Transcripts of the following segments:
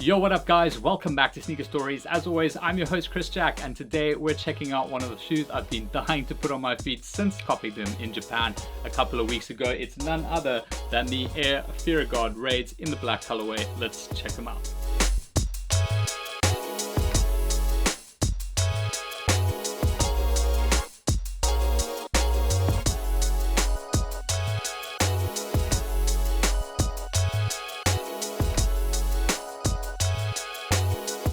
Yo, what up guys? Welcome back to Sneaker Stories. As always, I'm your host Chris Jack, and today we're checking out one of the shoes I've been dying to put on my feet since copied them in Japan a couple of weeks ago. It's none other than the Air Guard Raids in the black colorway. Let's check them out.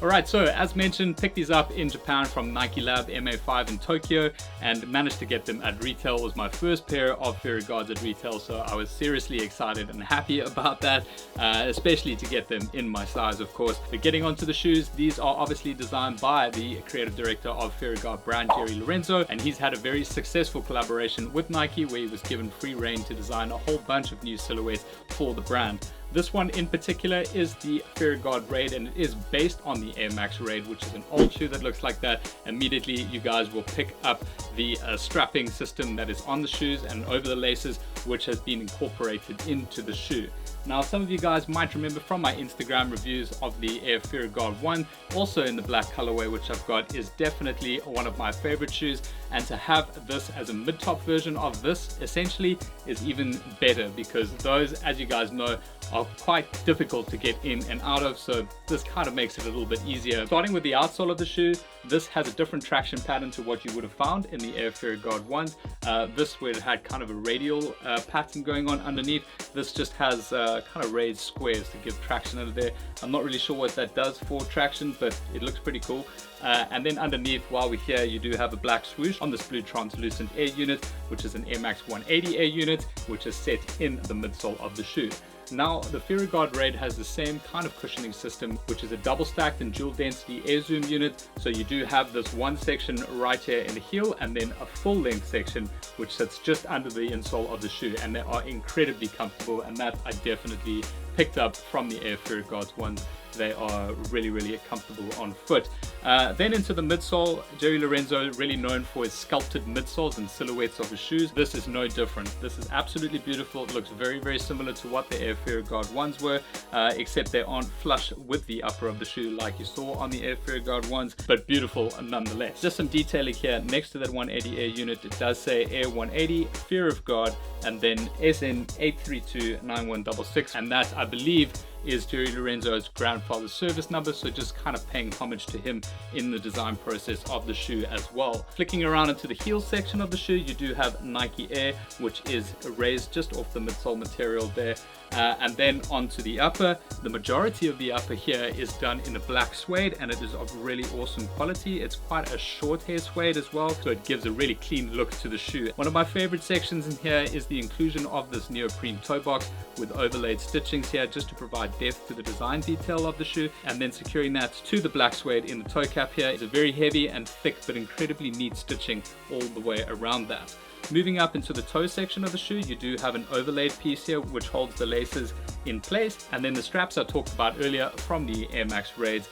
Alright, so as mentioned, picked these up in Japan from Nike Lab MA5 in Tokyo and managed to get them at retail. It was my first pair of Fairy Guards at retail, so I was seriously excited and happy about that, especially to get them in my size, of course. But getting onto the shoes, these are obviously designed by the creative director of Fairy Guard brand, Jerry Lorenzo, and he's had a very successful collaboration with Nike where he was given free reign to design a whole bunch of new silhouettes for the brand. This one in particular is the Fairy Guard Raid, and it is based on the Air Max Raid, which is an old shoe that looks like that. Immediately you guys will pick up the strapping system that is on the shoes and over the laces, which has been incorporated into the shoe. Now, some of you guys might remember from my Instagram reviews of the Air Fairy Guard 1, also in the black colorway, which I've got, is definitely one of my favorite shoes. And to have this as a mid-top version of this essentially is even better, because those, as you guys know, are quite difficult to get in and out of, so this kind of makes it a little bit easier. Starting with the outsole of the shoe, this has a different traction pattern to what you would have found in the Air Fairy Guard 1s. This, where it had kind of a radial pattern going on underneath, this just has kind of raised squares to give traction under there. I'm not really sure what that does for traction, but it looks pretty cool. And then underneath, while we're here, you do have a black swoosh on this blue translucent air unit, which is an Air Max 180 air unit, which is set in the midsole of the shoe. Now, the Fairy Guard Raid has the same kind of cushioning system, which is a double stacked and dual density air zoom unit. So you do have this one section right here in the heel, and then a full length section which sits just under the insole of the shoe, and they are incredibly comfortable, and that I definitely picked up from the Air Fairy Guards ones. They are really comfortable on foot. Then into the midsole, Jerry Lorenzo, really known for his sculpted midsoles and silhouettes of his shoes. This is no different. This is absolutely beautiful. It looks very similar to what the Air Fairy Guard ones were, except they aren't flush with the upper of the shoe like you saw on the Air Fairy Guard ones, but beautiful nonetheless. Just some detailing here next to that 180 air unit. It does say Air 180 Fairy Guard and then SN 8329166, and that, I believe, is Jerry Lorenzo's grandfather's service number, so just kind of paying homage to him in the design process of the shoe as well. Flicking around into the heel section of the shoe, you do have Nike Air, which is raised just off the midsole material there. And then onto the upper, the majority of the upper here is done in a black suede, and it is of really awesome quality. It's quite a short hair suede as well, so it gives a really clean look to the shoe. One of my favorite sections in here is the inclusion of this neoprene toe box with overlaid stitchings here, just to provide depth to the design detail of the shoe, and then securing that to the black suede in the toe cap here is a very heavy and thick but incredibly neat stitching all the way around that. Moving up into the toe section of the shoe, you do have an overlaid piece here which holds the laces in place, and then the straps I talked about earlier from the Air Max Raids,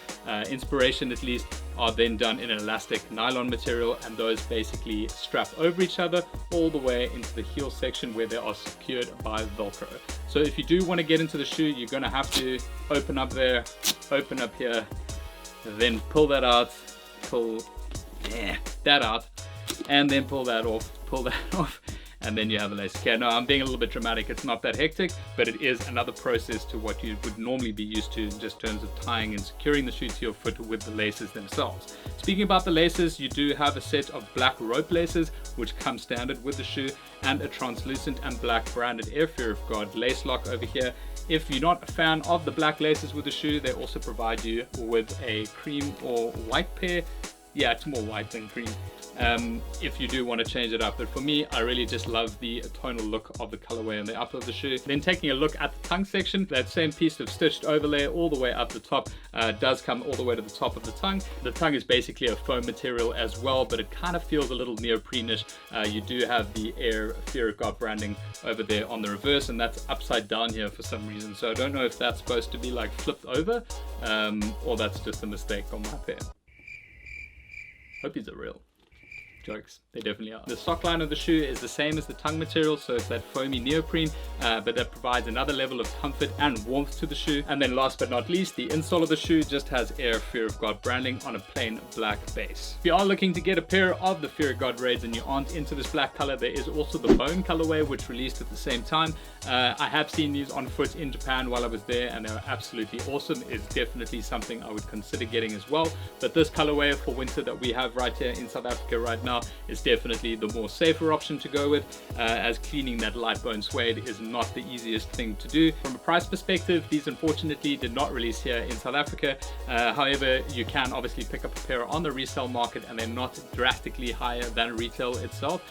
inspiration at least, are then done in an elastic nylon material, and those basically strap over each other all the way into the heel section where they are secured by Velcro. So if you do want to get into the shoe, you're going to have to open up there, open up here, then pull that out, pull that out, and then pull that off, and then you have a lace. Okay, no, I'm being a little bit dramatic. It's not that hectic, but it is another process to what you would normally be used to in just terms of tying and securing the shoe to your foot with the laces themselves. Speaking about the laces, you do have a set of black rope laces which come standard with the shoe, and a translucent and black branded Air Fairy Guard lace lock over here. If you're not a fan of the black laces with the shoe, they also provide you with a cream or white pair. Yeah, it's more white than cream. If you do want to change it up, but for me, I really just love the tonal look of the colorway and the upper of the shoe. Then taking a look at the tongue section, that same piece of stitched overlay all the way up the top does come all the way to the top of the tongue. The tongue is basically a foam material as well, but it kind of feels a little neoprene-ish. You do have the Air Fairy Guard branding over there on the reverse, and that's upside down here for some reason, so I don't know if that's supposed to be like flipped over or that's just a mistake on my pair. Hope these are real. Jokes, they definitely are. The sock line of the shoe is the same as the tongue material, so it's that foamy neoprene, but that provides another level of comfort and warmth to the shoe. And then last but not least, the insole of the shoe just has Air Fear of God branding on a plain black base. If you are looking to get a pair of the Fear of God Raids and you aren't into this black color, there is also the bone colorway, which released at the same time. I have seen these on foot in Japan while I was there, and they were absolutely awesome. It's definitely something I would consider getting as well. But this colorway for winter that we have right here in South Africa right now is definitely the more safer option to go with, as cleaning that light bone suede is not the easiest thing to do. From a price perspective, these unfortunately did not release here in South Africa. However, you can obviously pick up a pair on the resale market, and they're not drastically higher than retail itself.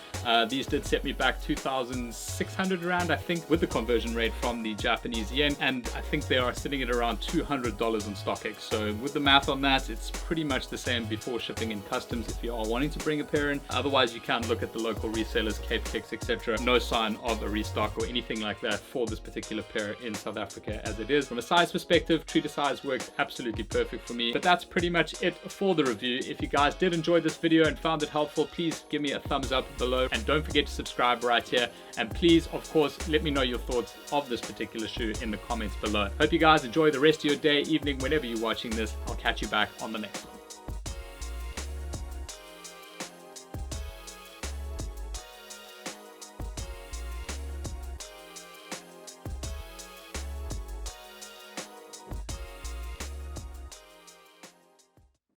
These did set me back 2,600 rand, I think, with the conversion rate from the Japanese yen, and I think they are sitting at around $200 on StockX. So with the math on that, it's pretty much the same before shipping and customs if you are wanting to bring a pair in. Otherwise, you can look at the local resellers, Cape Kicks, etc. No sign of a restock or anything like that for this particular pair in South Africa as it is. From a size perspective, true to size works absolutely perfect for me. But that's pretty much it for the review. If you guys did enjoy this video and found it helpful, please give me a thumbs up below, and don't forget to subscribe right here. And please, of course, let me know your thoughts of this particular shoe in the comments below. Hope you guys enjoy the rest of your day, evening, whenever you're watching this. I'll catch you back on the next one.